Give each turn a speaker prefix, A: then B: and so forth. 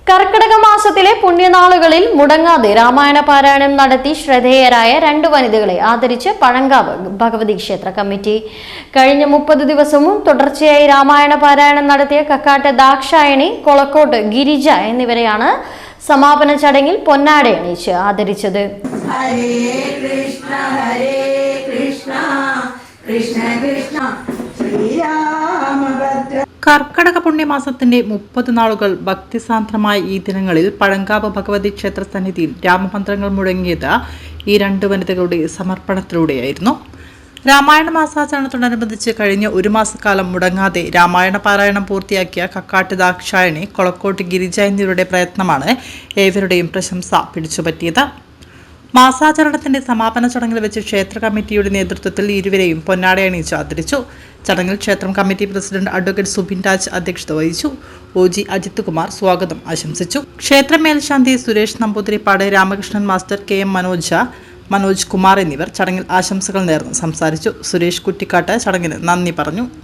A: കർക്കിടക മാസത്തിലെ പുണ്യനാളുകളിൽ മുടങ്ങാതെ രാമായണ പാരായണം നടത്തി ശ്രദ്ധേയരായ 2 വനിതകളെ ആദരിച്ച് പഴങ്കാവ് ഭഗവതി ക്ഷേത്ര കമ്മിറ്റി. കഴിഞ്ഞ 30 ദിവസവും തുടർച്ചയായി രാമായണ പാരായണം നടത്തിയ കക്കാട്ട് ദാക്ഷായണി, കൊളക്കോട്ട് ഗിരിജ എന്നിവരെയാണ് സമാപന ചടങ്ങിൽ പൊന്നാടയണിയിച്ച് ആദരിച്ചത്.
B: കർക്കടക പുണ്യമാസത്തിന്റെ 30 നാളുകൾ ഭക്തിസാന്ദ്രമായ ഈ ദിനങ്ങളിൽ പഴങ്കാവ് ഭഗവതി ക്ഷേത്ര സന്നിധിയിൽ രാമമന്ത്രങ്ങൾ മുഴങ്ങിയത് ഈ 2 വനിതകളുടെ സമർപ്പണത്തിലൂടെയായിരുന്നു. രാമായണ മാസാചരണത്തോടനുബന്ധിച്ച് കഴിഞ്ഞ 1 മാസക്കാലം മുടങ്ങാതെ രാമായണ പാരായണം പൂർത്തിയാക്കിയ കക്കാട്ട് ദാക്ഷായണി, കൊളക്കോട്ട് ഗിരിജ എന്നിവരുടെ പ്രയത്നമാണ് ഏവരുടെയും പ്രശംസ പിടിച്ചുപറ്റിയത്. മാസാചരണത്തിന്റെ സമാപന ചടങ്ങിൽ വെച്ച് ക്ഷേത്ര കമ്മിറ്റിയുടെ നേതൃത്വത്തിൽ ഇരുവരെയും പൊന്നാടയണിയിച്ച് ആദരിച്ചു. ചടങ്ങിൽ ക്ഷേത്രം committee president advocate Subin Raj അധ്യക്ഷത വഹിച്ചു. OG അജിത് കുമാർ സ്വാഗതം ആശംസിച്ചു. ക്ഷേത്ര മേൽശാന്തി സുരേഷ് നമ്പൂതിരിപ്പാട്, രാമകൃഷ്ണൻ മാസ്റ്റർ, KM മനോജ് കുമാർ എന്നിവർ ചടങ്ങിൽ ആശംസകൾ നേർന്ന് സംസാരിച്ചു. സുരേഷ് കുറ്റിക്കാട്ട് ചടങ്ങിന് നന്ദി പറഞ്ഞു.